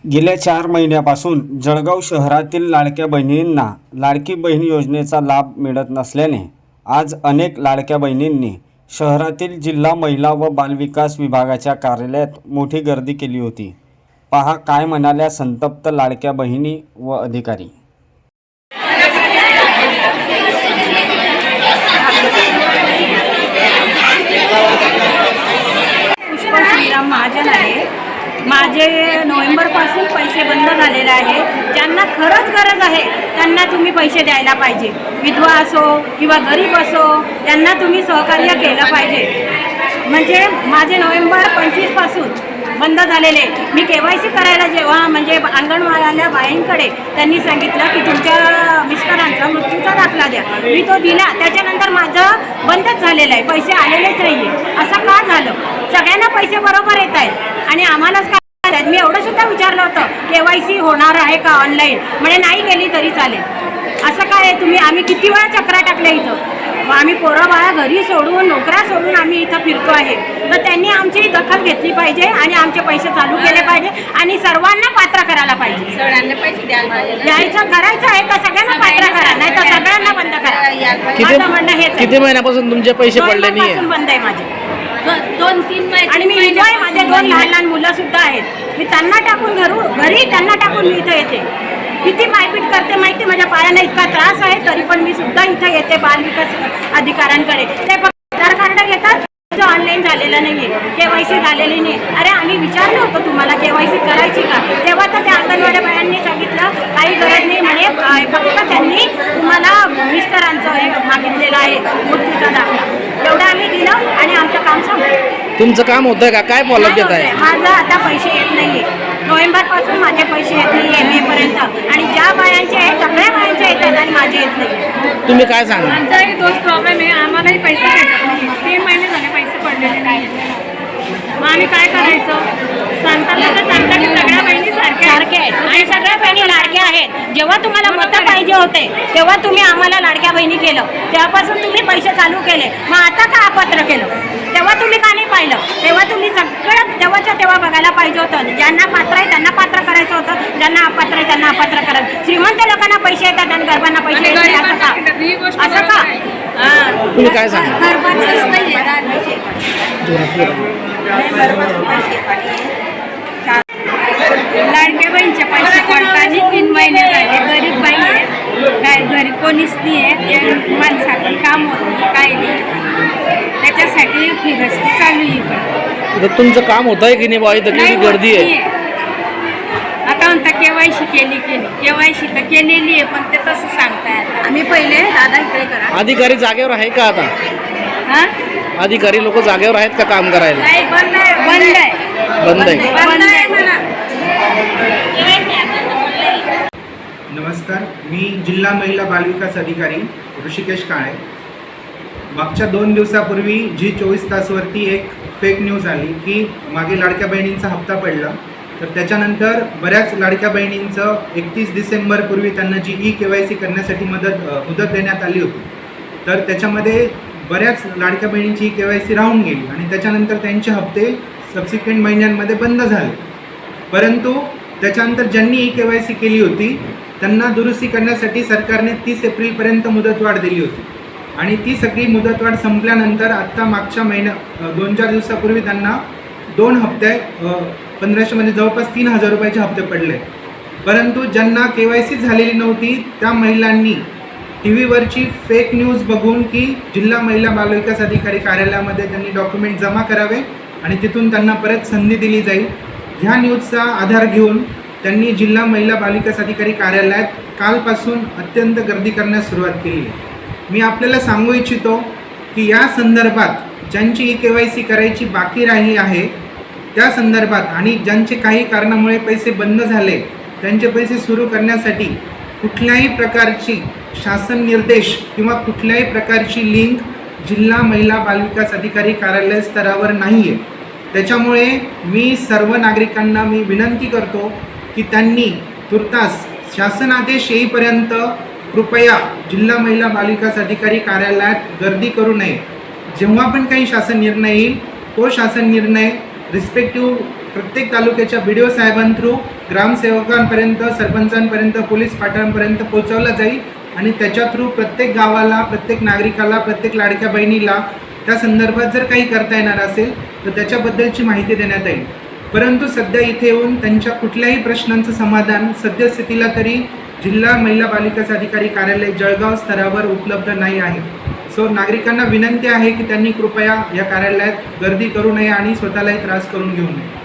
गेल्या 4 महिन्यापासून जळगाव शहरातील लाडक्या बहिणींना लाडकी बहीण योजनेचा लाभ मिळत नसल्याने आज अनेक लाडक्या बहिणींनी शहरातील जिल्हा महिला व बालविकास विभागाच्या कार्यालयात मोठी गर्दी केली होती। पहा काय म्हणाल्या संतप्त लाडक्या बहिणी व अधिकारी। पुष्पा श्रीराम महाजन आहे। माझे नोव्हेंबरपासून पैसे बंद झालेले आहे। ज्यांना खरंच गरज आहे त्यांना तुम्ही पैसे द्यायला पाहिजे। विधवा असो किंवा गरीब असो त्यांना तुम्ही सहकार्य केलं पाहिजे। म्हणजे माझे नोव्हेंबर 25 पासून बंद झालेले। मी KYC करायला जेव्हा म्हणजे अंगणवाड्याल्या बाईंकडे त्यांनी सांगितलं की तुमच्या मिस्टरांचा मृत्यूचा दाखला द्या, मी तो दिला। त्याच्यानंतर माझं बंदच झालेलं आहे, पैसे आलेलेच नाही आहे। असं का झालं? सगळ्यांना पैसे बरोबर येत आहेत आणि आम्हालाच काय? मी एवढं सुद्धा विचारलं होतं KYC होणार आहे का ऑनलाईन, म्हणजे नाही केली तरी चालेल। असं काय आहे? तुम्ही आम्ही किती वेळा चक्रा टाकल्या इथं। आम्ही पोरं बाळा घरी सोडून नोकऱ्या सोडून आम्ही इथं फिरतो आहे। तर त्यांनी आमची दखल घेतली पाहिजे आणि आमचे पैसे चालू केले पाहिजे आणि सर्वांना पात्र करायला पाहिजे। सगळ्यांना पैसे द्यायला पाहिजे। द्यायचं करायचं आहे तर सगळ्यांना पात्र करा, नाही तर सगळ्यांना बंद करा। माझं म्हणणं हेच आहे। किती महिन्यापासून तुमचे पैसे पडले नाही? बंद आहे माझे 2-3 महिने आणि मी इथं आहे। माझे 2 लहान मुलं सुद्धा आहेत। मी त्यांना टाकून घरी त्यांना टाकून मी इथं येते। किती मारपीट करते माहिती? माझ्या पायाला इतका त्रास आहे तरी पण मी सुद्धा इथं येते बालविकास अधिकाऱ्यांकडे। ते फक्त आधार कार्ड घेतात, ऑनलाईन झालेलं नाही आहे, KYC झालेली नाही। अरे आम्ही विचारलं होतं तुम्हाला KYC करायची का, तेव्हा तर त्या अंगणवाड्या बायांनी सांगितलं काही गरज नाही म्हणे, फक्त त्यांनी तुम्हाला मिस्टरांचं हे मागितलेलं आहे मृत्यूचा दाखला। एवढं आम्ही दिलं आणि आमचं काम संपलं। तुमचं काम होतं का? काय फॉलोअप घेत आहे? माझं आता पैसे येत नाहीये। नोव्हेंबरपासून माझे पैसे येत नाहीये मे पर्यंत, आणि ज्या बायांचे आहेत सगळ्या बायांचे येतात आणि माझे येत नाही। तुम्ही काय सांगा? आमचाही तोच प्रॉब्लेम आहे। आम्हालाही पैसे भेटत नाही। 3 महिने झाले पैसे पडलेले नाही। मग आम्ही काय करायचं? सांगताना तर सांगता की सगळ्या बहिणी सारख्या आहेत आणि सगळ्या बहिणी लाडक्या आहेत। जेव्हा तुम्हाला मतं पाहिजे होते तेव्हा तुम्ही आम्हाला लाडक्या बहिणी केलं, तेव्हापासून तुम्ही पैसे चालू केले। मग आता का अपात्र केलं? तेव्हा तुम्ही का नाही पाहिलं? तेव्हा तुम्ही सगळं तेव्हाच्या तेव्हा बघायला पाहिजे होतं। ज्यांना पात्र आहे त्यांना पात्र करायचं होतं, ज्यांना अपात्र आहे त्यांना अपात्र करायचं। श्रीमंत लोकांना पैसे येतात आणि गरीबांना पैसे येत नाही, असं का? असं का? तुम्ही काय सांगा? गरबाचंच नाही आहे। लाडक्या बहिणीचे पैसे पडताना 3 महिने झाले। गरीब बाई आहे, काय घरी कोणीच नाही आहे, ते माणसाकडे काम होत नाही, काय नाही, त्याच्यासाठी फिरस्ती चालू आहे। तुमचं काम होत आहे की नाही बाई? तर किती गर्दी आहे? आता म्हणता KYC केली KYC तर केलेली आहे, पण ते तसं सांगताय। आम्ही पहिले दादा इकडे करा। अधिकारी जागेवर आहे का आता? हां, अधिकारी लोक जागेवर आहेत का काम करायला? नाही, बंद आहे। बंद आहे म्हणा। नमस्कार, मी जिल्हा महिला बालविकास अधिकारी ऋषिकेश काळे। मागच्या 2 दिवसापूर्वी G24 तासवरती एक फेक न्यूज आली की मागे लाडक्या बहिणींचा हप्ता पडला। तर त्याच्यानंतर बऱ्याच लाडक्या बहिणींचं 31 डिसेंबरपूर्वी त्यांना KYC करण्यासाठी मुदत देण्यात आली होती। तर त्याच्यामध्ये बऱ्याच लाडक्या बहिणींची KYC राहून गेली आणि त्याच्यानंतर त्यांचे हप्ते सबसिक्वेंट महिन्यांमध्ये बंद झाले। परंतु त्याच्यानंतर ज्यांनी KYC केली होती त्यांना दुरुस्ती करण्यासाठी सरकारने 30 एप्रिलपर्यंत मुदतवाढ दिली होती आणि ती सगळी मुदतवाढ संपल्यानंतर आत्ता मागच्या 2-4 दिवसापूर्वी त्यांना 2 हप्ते 1500 म्हणजे जवळपास 3000 रुपयाचे हप्ते पडले। परंतु ज्यांना KYC झालेली नव्हती त्या महिलांनी TV वरची फेक न्यूज बघून की जिल्हा महिला बालविकास अधिकारी कार्यालयामध्ये त्यांनी डॉक्युमेंट जमा करावे आणि तिथून त्यांना परत संधी दिली जाईल, ह्या न्यूजचा आधार घेऊन त्यांनी जिल्हा महिला बालविकास अधिकारी कार्यालयात कालपासून अत्यंत गर्दी करण्यास सुरुवात केली आहे। मी आपल्याला सांगू इच्छितो की या संदर्भात ज्यांची KYC करायची बाकी राहिली आहे त्या संदर्भात आणि ज्यांचे काही कारणामुळे पैसे बंद झाले त्यांचे पैसे सुरू करण्यासाठी कुठल्याही प्रकारची शासन निर्देश किंवा कुठल्याही प्रकारची लिंक जिल्हा महिला बालविकास अधिकारी कार्यालय स्तरावर नाही आहे। त्याच्यामुळे मी सर्व नागरिकांना विनंती करतो की त्यांनी तुर्तास शासन आदेश येईपर्यंत कृपया जिल्हा महिला बालविकास अधिकारी कार्यालयात गर्दी करू नये। जेव्हा पण काही शासन निर्णय येईल तो शासन निर्णय रिस्पेक्टिव्ह प्रत्येक तालुक्याच्या BDO साहेबां थ्रू ग्रामसेवकांपर्यंत, सरपंचांपर्यंत, पोलीस पाटलांपर्यंत पोहोचवला जाईल आणि त्याच्या थ्रू प्रत्येक गावाला, प्रत्येक नागरिकाला, प्रत्येक लाडक्या बहिणीला त्या संदर्भात जर काही करता येणार असेल तर त्याच्याबद्दलची माहिती देण्यात येईल. परंतु सध्या इथे येऊन त्यांच्या कुठल्याही प्रश्नांचं समाधान सद्यस्थितीला तरी जिल्हा महिला बालविकास अधिकारी कार्यालय जळगाव स्तरावर उपलब्ध नाही आहे. सो नागरिकांना विनंती आहे की त्यांनी कृपया या कार्यालयात गर्दी करू नये आणि स्वतःलाही त्रास करून घेऊ नये.